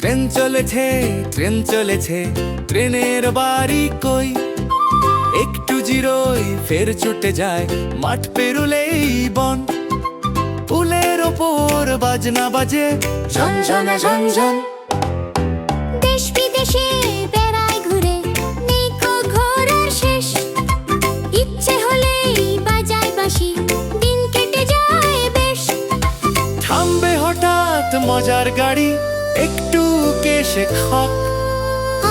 Train চলেছে, train চলেছে, ট্রেনের বাড়ি কই। একটু জিরোই ফের ছুটে যায়, মাঠ পেরুলেই বন। পুলের ওপর বাজনা বাজে, ঝনঝনা ঝনঝন। দেশ বিদেশে বেড়ায় ঘুরে, নেই কো ঘোরার শেষ। ইচ্ছে হলেই বাজায় বাঁশি, দিন কেটে যায় বেশ। থামবে হঠাৎ মজার গাড়ি, একটু কেশে খক।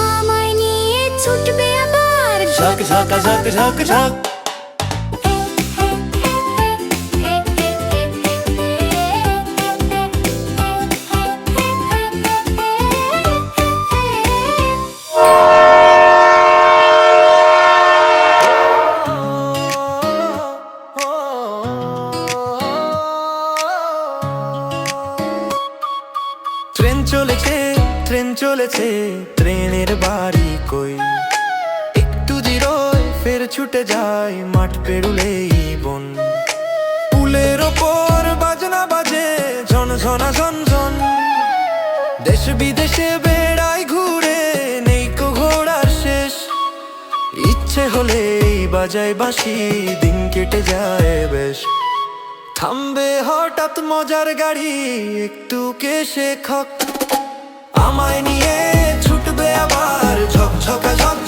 আমায় নিয়ে ছুটবে আবার ঝক ঝকা ঝক ঝক ঝক। ট্রেন চলেছে, ট্রেন চলেছে, ট্রেনের বাড়ি কই। একটু জিরোয় ফের ছুটে যায়, মাঠ পেরুলেই বন। পুলের ওপর বাজনা বাজে, ঝনঝনা ঝনঝন। দেশ বিদেশে বেড়ায় ঘুরে, নেই কো ঘোড়ার শেষ। ইচ্ছে হলেই বাজায় বাঁশি, দিন কেটে যায় বেশ। থামবে হঠাৎ মজার গাড়ি, একটু কেশে খক। আমায় নিয়ে ছুটবে আবার ঝকঝকা ঝক